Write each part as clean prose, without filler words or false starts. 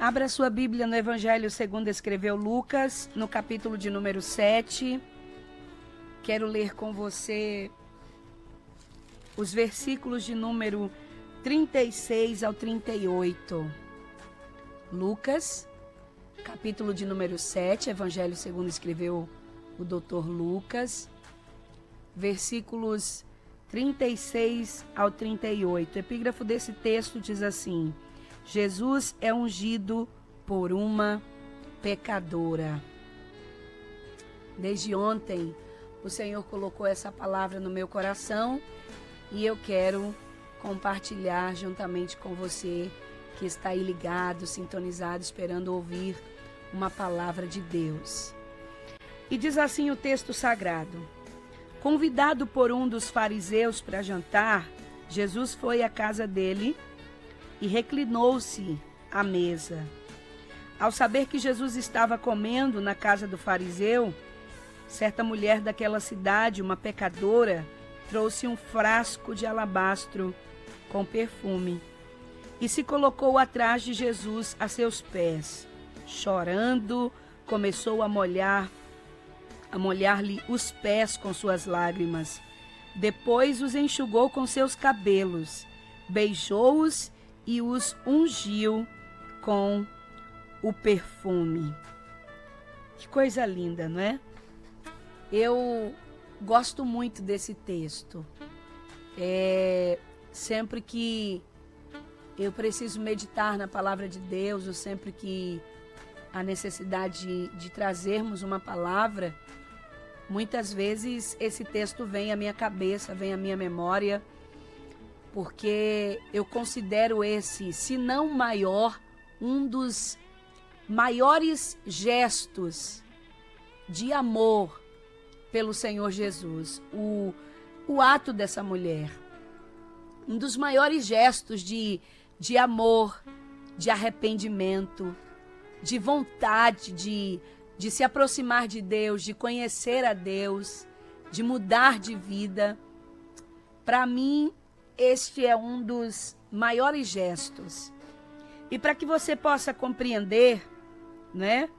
Abra sua Bíblia no Evangelho segundo escreveu Lucas, no capítulo de número 7. Quero ler com você os versículos de número 36 ao 38. Lucas, capítulo de número 7, Evangelho segundo escreveu o doutor Lucas, versículos 36 ao 38. O epígrafo desse texto diz assim: Jesus é ungido por uma pecadora. Desde ontem, o Senhor colocou essa palavra no meu coração e eu quero compartilhar juntamente com você que está aí ligado, sintonizado, esperando ouvir uma palavra de Deus. E diz assim o texto sagrado: convidado por um dos fariseus para jantar, Jesus foi à casa dele e reclinou-se à mesa. Ao saber que Jesus estava comendo na casa do fariseu, certa mulher daquela cidade, uma pecadora, trouxe um frasco de alabastro com perfume e se colocou atrás de Jesus a seus pés. Chorando, começou a molhar-lhe os pés com suas lágrimas. Depois os enxugou com seus cabelos, beijou-os e os ungiu com o perfume. Que coisa linda, não é? Eu gosto muito desse texto. Sempre que eu preciso meditar na palavra de Deus, ou sempre que há necessidade de trazermos uma palavra, muitas vezes esse texto vem à minha cabeça, vem à minha memória, porque eu considero esse, se não maior, um dos maiores gestos de amor pelo Senhor Jesus. O ato dessa mulher, um dos maiores gestos de amor, de arrependimento, de vontade de se aproximar de Deus, de conhecer a Deus, de mudar de vida. Para mim, este é um dos maiores gestos. E para que você possa compreender, né?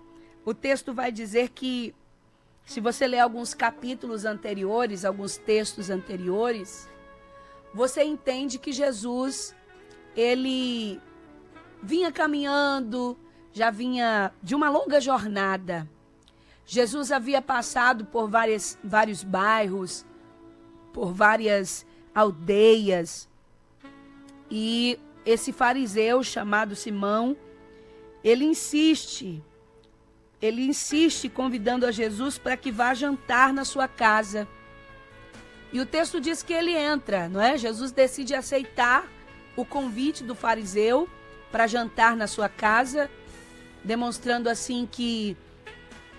O texto vai dizer que, se você ler alguns capítulos anteriores, alguns textos anteriores, você entende que Jesus, ele vinha caminhando, já vinha de uma longa jornada. Jesus havia passado por vários bairros, por várias aldeias. E esse fariseu chamado Simão, ele insiste convidando a Jesus para que vá jantar na sua casa. E o texto diz que ele entra, não é? Jesus decide aceitar o convite do fariseu para jantar na sua casa, demonstrando assim que,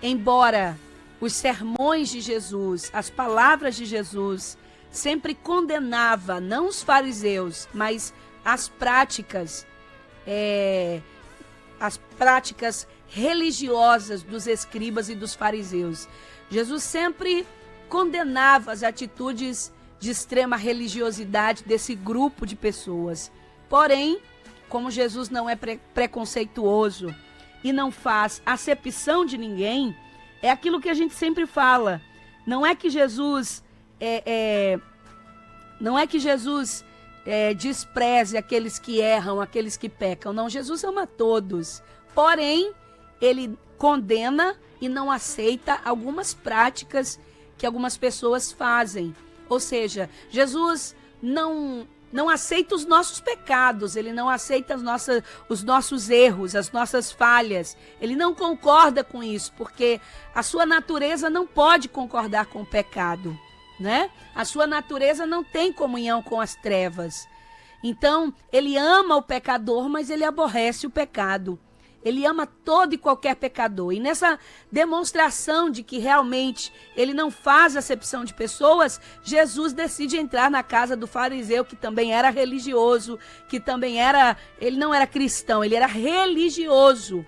embora os sermões de Jesus, as palavras de Jesus, sempre condenava não os fariseus, mas as práticas religiosas dos escribas e dos fariseus. Jesus sempre condenava as atitudes de extrema religiosidade desse grupo de pessoas. Porém, como Jesus não é preconceituoso e não faz acepção de ninguém, é aquilo que a gente sempre fala. Não é que Jesus despreze aqueles que erram, aqueles que pecam. Não, Jesus ama todos. Porém, ele condena e não aceita algumas práticas que algumas pessoas fazem. Ou seja, Jesus não aceita os nossos pecados, ele não aceita os nossos erros, as nossas falhas. Ele não concorda com isso, porque a sua natureza não pode concordar com o pecado, né? A sua natureza não tem comunhão com as trevas. Então, ele ama o pecador, mas ele aborrece o pecado. Ele ama todo e qualquer pecador. E nessa demonstração de que realmente ele não faz acepção de pessoas, Jesus decide entrar na casa do fariseu, que também era religioso, ele não era cristão, ele era religioso.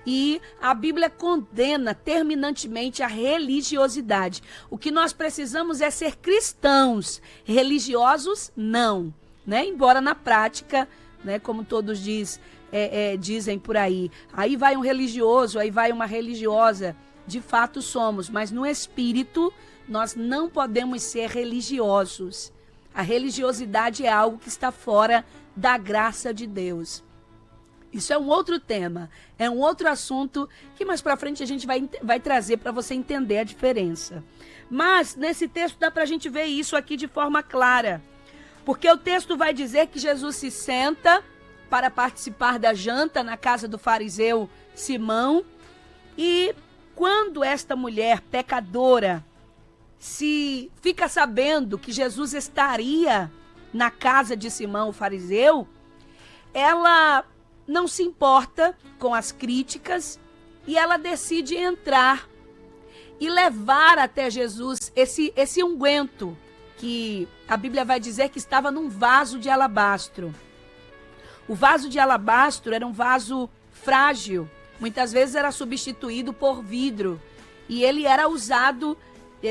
E a Bíblia condena terminantemente a religiosidade. O que nós precisamos é ser cristãos, religiosos não, né? Embora na prática, né, como todos dizem, dizem por aí. Aí vai um religioso, aí vai uma religiosa. De fato somos, mas no espírito nós não podemos ser religiosos. A religiosidade é algo que está fora da graça de Deus. Isso é um outro tema, é um outro assunto que mais para frente a gente vai trazer para você entender a diferença. Mas nesse texto dá para a gente ver isso aqui de forma clara. Porque o texto vai dizer que Jesus se senta para participar da janta na casa do fariseu Simão. E quando esta mulher pecadora se fica sabendo que Jesus estaria na casa de Simão, o fariseu, ela não se importa com as críticas e ela decide entrar e levar até Jesus esse unguento que a Bíblia vai dizer que estava num vaso de alabastro. O vaso de alabastro era um vaso frágil, muitas vezes era substituído por vidro e ele era usado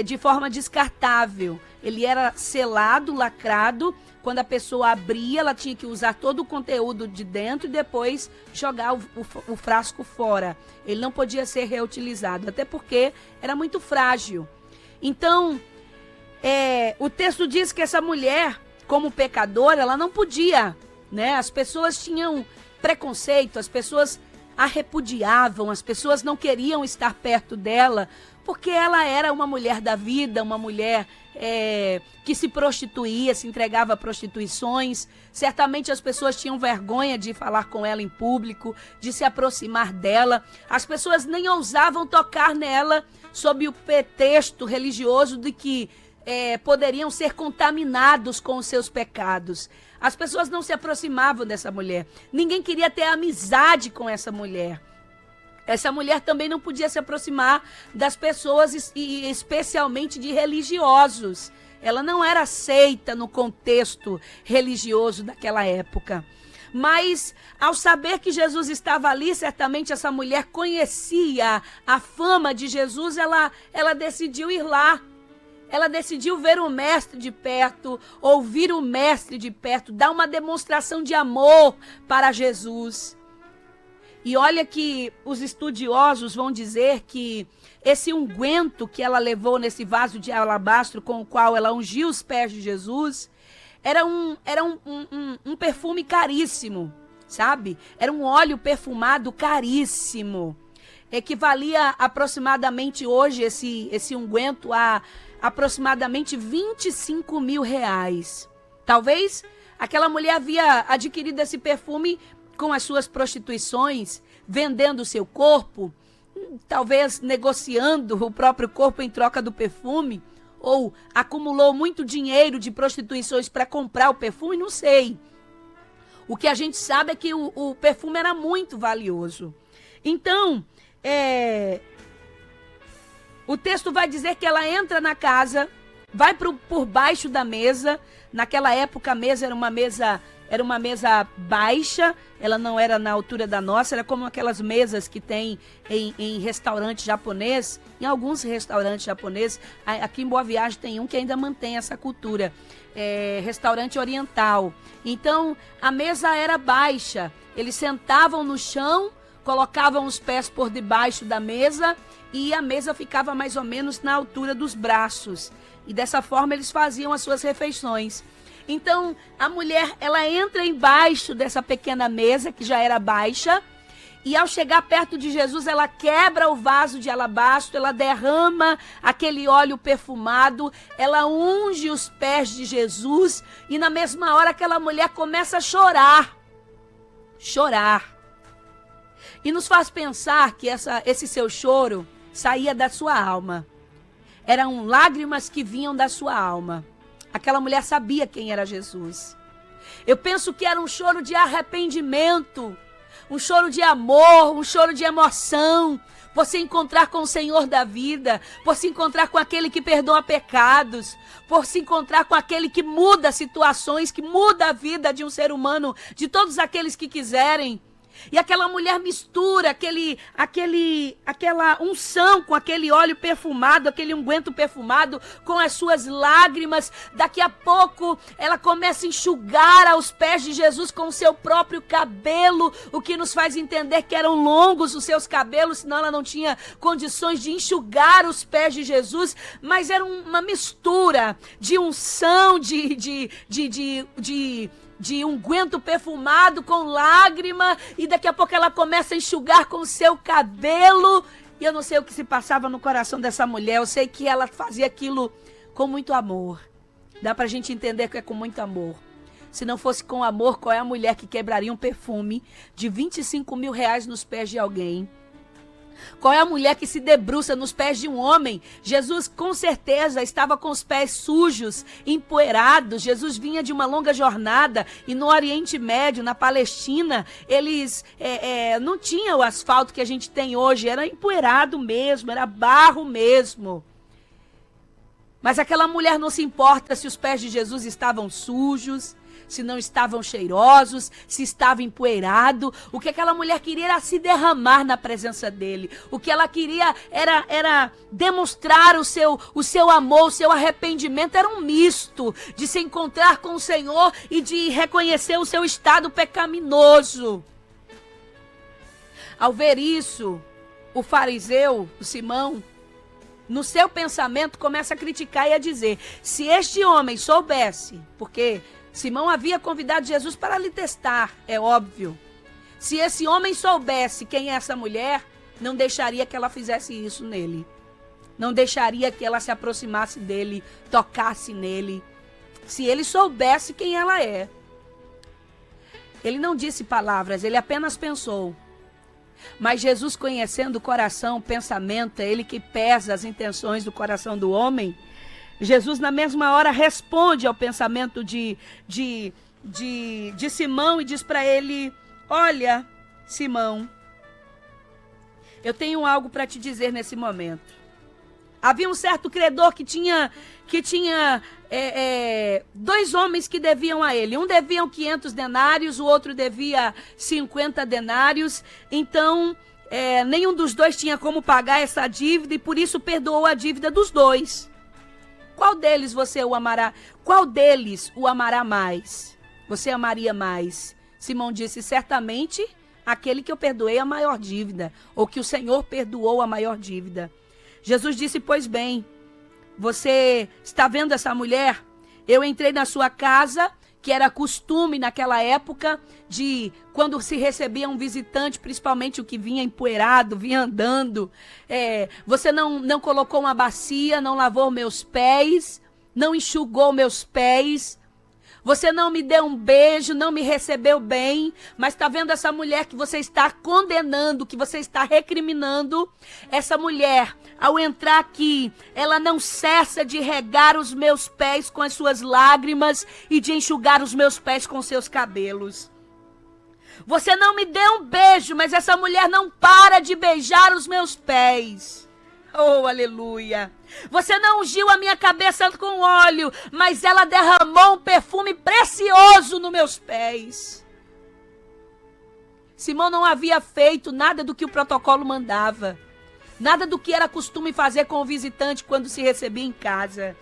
de forma descartável. Ele era selado, lacrado. Quando a pessoa abria, ela tinha que usar todo o conteúdo de dentro e depois jogar o frasco fora. Ele não podia ser reutilizado, até porque era muito frágil. Então, o texto diz que essa mulher, como pecadora, ela não podia, né? As pessoas tinham preconceito, as pessoas a repudiavam, as pessoas não queriam estar perto dela, porque ela era uma mulher da vida, uma mulher que se prostituía, se entregava a prostituições. Certamente as pessoas tinham vergonha de falar com ela em público, de se aproximar dela. As pessoas nem ousavam tocar nela sob o pretexto religioso de que poderiam ser contaminados com os seus pecados. As pessoas não se aproximavam dessa mulher. Ninguém queria ter amizade com essa mulher. Essa mulher também não podia se aproximar das pessoas e especialmente de religiosos. Ela não era aceita no contexto religioso daquela época. Mas, ao saber que Jesus estava ali, certamente essa mulher conhecia a fama de Jesus, ela decidiu ir lá. Ela decidiu ver o mestre de perto, ouvir o mestre de perto, dar uma demonstração de amor para Jesus. E olha que os estudiosos vão dizer que esse unguento que ela levou nesse vaso de alabastro com o qual ela ungiu os pés de Jesus, era um perfume caríssimo, sabe? Era um óleo perfumado caríssimo. Equivalia aproximadamente hoje esse unguento a aproximadamente 25 mil reais. Talvez aquela mulher havia adquirido esse perfume com as suas prostituições, vendendo o seu corpo, talvez negociando o próprio corpo em troca do perfume, ou acumulou muito dinheiro de prostituições para comprar o perfume, não sei. O que a gente sabe é que o perfume era muito valioso. Então, o texto vai dizer que ela entra na casa, vai por baixo da mesa. Naquela época a mesa era uma mesa baixa, ela não era na altura da nossa, era como aquelas mesas que tem em restaurante japonês, em alguns restaurantes japoneses. Aqui em Boa Viagem tem um que ainda mantém essa cultura, restaurante oriental. Então a mesa era baixa, eles sentavam no chão, colocavam os pés por debaixo da mesa e a mesa ficava mais ou menos na altura dos braços. E dessa forma eles faziam as suas refeições. Então, a mulher, ela entra embaixo dessa pequena mesa, que já era baixa, e ao chegar perto de Jesus, ela quebra o vaso de alabastro, ela derrama aquele óleo perfumado, ela unge os pés de Jesus, e na mesma hora aquela mulher começa a chorar. Chorar. E nos faz pensar que esse seu choro saía da sua alma. Eram lágrimas que vinham da sua alma. Aquela mulher sabia quem era Jesus. Eu penso que era um choro de arrependimento, um choro de amor, um choro de emoção, por se encontrar com o Senhor da vida, por se encontrar com aquele que perdoa pecados, por se encontrar com aquele que muda situações, que muda a vida de um ser humano, de todos aqueles que quiserem. E aquela mulher mistura aquela unção com aquele óleo perfumado, aquele unguento perfumado com as suas lágrimas. Daqui a pouco ela começa a enxugar aos pés de Jesus com o seu próprio cabelo, o que nos faz entender que eram longos os seus cabelos, senão ela não tinha condições de enxugar os pés de Jesus. Mas era uma mistura de unção, de unguento perfumado com lágrima, e daqui a pouco ela começa a enxugar com o seu cabelo. E eu não sei o que se passava no coração dessa mulher, eu sei que ela fazia aquilo com muito amor. Dá pra gente entender que é com muito amor. Se não fosse com amor, qual é a mulher que quebraria um perfume de 25 mil reais nos pés de alguém? Qual é a mulher que se debruça nos pés de um homem? Jesus com certeza estava com os pés sujos, empoeirados. Jesus vinha de uma longa jornada, e no Oriente Médio, na Palestina, eles não tinham o asfalto que a gente tem hoje, era empoeirado mesmo, era barro mesmo. Mas aquela mulher não se importa se os pés de Jesus estavam sujos, se não estavam cheirosos, se estava empoeirado. O que aquela mulher queria era se derramar na presença dele. O que ela queria era demonstrar o seu amor, o seu arrependimento. Era um misto de se encontrar com o Senhor e de reconhecer o seu estado pecaminoso. Ao ver isso, o fariseu, o Simão, no seu pensamento começa a criticar e a dizer: se este homem soubesse, porque Simão havia convidado Jesus para lhe testar, é óbvio. Se esse homem soubesse quem é essa mulher, não deixaria que ela fizesse isso nele. Não deixaria que ela se aproximasse dele, tocasse nele. Se ele soubesse quem ela é. Ele não disse palavras, ele apenas pensou. Mas Jesus, conhecendo o coração, o pensamento, é ele que pesa as intenções do coração do homem. Jesus, na mesma hora, responde ao pensamento de Simão e diz para ele: olha, Simão, eu tenho algo para te dizer nesse momento. Havia um certo credor que tinha dois homens que deviam a ele. Um devia 500 denários, o outro devia 50 denários. Então, nenhum dos dois tinha como pagar essa dívida, e por isso perdoou a dívida dos dois. Qual deles você o amará? Qual deles o amará mais? Você amaria mais? Simão disse: certamente aquele que eu perdoei a maior dívida, ou que o Senhor perdoou a maior dívida. Jesus disse: pois bem, você está vendo essa mulher? Eu entrei na sua casa, que era costume naquela época, de quando se recebia um visitante, principalmente o que vinha empoeirado, vinha andando. Você não colocou uma bacia, não lavou meus pés, não enxugou meus pés. Você não me deu um beijo, não me recebeu bem. Mas está vendo essa mulher que você está condenando, que você está recriminando? Essa mulher, ao entrar aqui, ela não cessa de regar os meus pés com as suas lágrimas e de enxugar os meus pés com seus cabelos. Você não me deu um beijo, mas essa mulher não para de beijar os meus pés. Oh, aleluia! Você não ungiu a minha cabeça com óleo, mas ela derramou um perfume precioso nos meus pés. Simão não havia feito nada do que o protocolo mandava. Nada do que era costume fazer com o visitante quando se recebia em casa.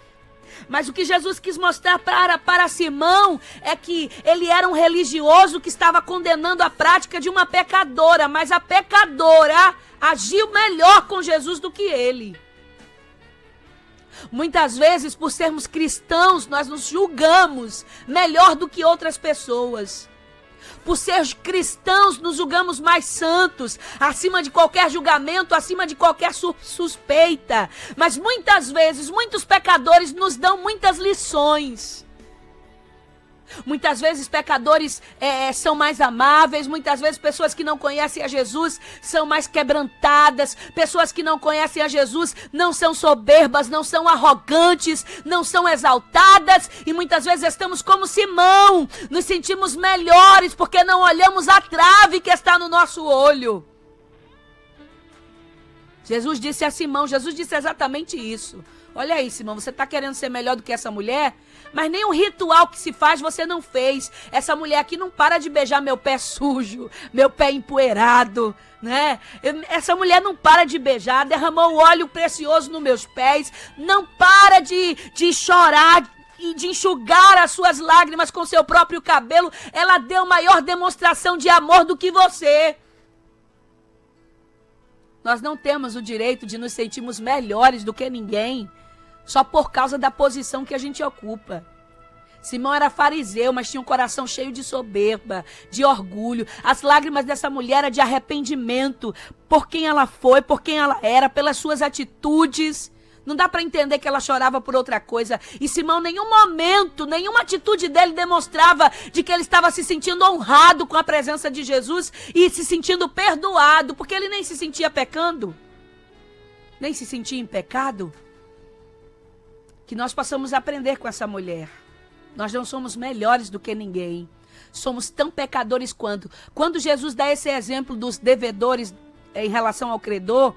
Mas o que Jesus quis mostrar para Simão é que ele era um religioso que estava condenando a prática de uma pecadora, mas a pecadora agiu melhor com Jesus do que ele. Muitas vezes, por sermos cristãos, nós nos julgamos melhor do que outras pessoas. Por ser cristãos, nos julgamos mais santos, acima de qualquer julgamento, acima de qualquer suspeita. Mas muitas vezes, muitos pecadores nos dão muitas lições. Muitas vezes pecadores são mais amáveis, muitas vezes pessoas que não conhecem a Jesus são mais quebrantadas, pessoas que não conhecem a Jesus não são soberbas, não são arrogantes, não são exaltadas, e muitas vezes estamos como Simão, nos sentimos melhores porque não olhamos a trave que está no nosso olho. Jesus disse a Simão, Jesus disse exatamente isso: Olha aí, Simão, você está querendo ser melhor do que essa mulher? Mas nem um ritual que se faz você não fez. Essa mulher aqui não para de beijar meu pé sujo, meu pé empoeirado, né? Essa mulher não para de beijar, derramou óleo precioso nos meus pés, não para de chorar e de enxugar as suas lágrimas com seu próprio cabelo. Ela deu maior demonstração de amor do que você. Nós não temos o direito de nos sentirmos melhores do que ninguém só por causa da posição que a gente ocupa. Simão era fariseu, mas tinha um coração cheio de soberba, de orgulho. As lágrimas dessa mulher eram de arrependimento por quem ela foi, por quem ela era, pelas suas atitudes. Não dá para entender que ela chorava por outra coisa. E Simão, em nenhum momento, nenhuma atitude dele demonstrava de que ele estava se sentindo honrado com a presença de Jesus e se sentindo perdoado, porque ele nem se sentia pecando, nem se sentia em pecado. Que nós possamos aprender com essa mulher. Nós não somos melhores do que ninguém. Somos tão pecadores quanto. Quando Jesus dá esse exemplo dos devedores em relação ao credor,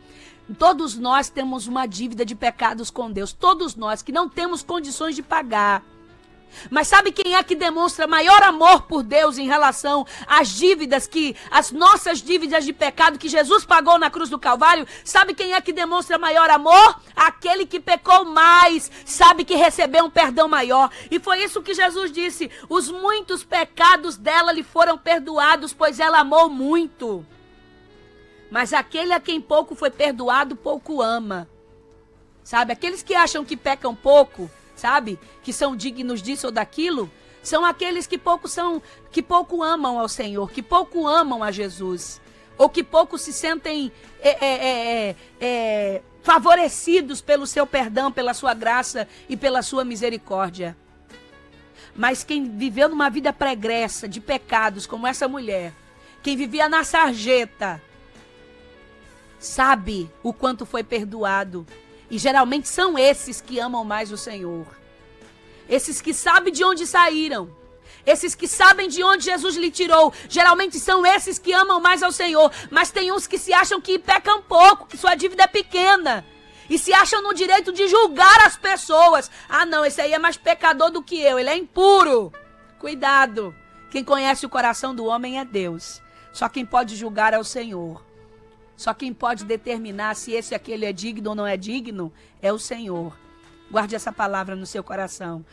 todos nós temos uma dívida de pecados com Deus. Todos nós que não temos condições de pagar. Mas sabe quem é que demonstra maior amor por Deus em relação às dívidas, as nossas dívidas de pecado que Jesus pagou na cruz do Calvário? Sabe quem é que demonstra maior amor? Aquele que pecou mais, sabe que recebeu um perdão maior. E foi isso que Jesus disse: os muitos pecados dela lhe foram perdoados, pois ela amou muito. Mas aquele a quem pouco foi perdoado, pouco ama. Sabe, aqueles que acham que pecam pouco, sabe, que são dignos disso ou daquilo, são aqueles que pouco amam ao Senhor, que pouco amam a Jesus, ou que pouco se sentem favorecidos pelo seu perdão, pela sua graça e pela sua misericórdia. Mas quem viveu numa vida pregressa de pecados, como essa mulher, quem vivia na sarjeta, sabe o quanto foi perdoado. E geralmente são esses que amam mais o Senhor. Esses que sabem de onde saíram. Esses que sabem de onde Jesus lhe tirou. Geralmente são esses que amam mais ao Senhor. Mas tem uns que se acham que pecam pouco, que sua dívida é pequena. E se acham no direito de julgar as pessoas. Ah não, esse aí é mais pecador do que eu, ele é impuro. Cuidado. Quem conhece o coração do homem é Deus. Só quem pode julgar é o Senhor. Só quem pode determinar se esse aquele é digno ou não é digno é o Senhor. Guarde essa palavra no seu coração.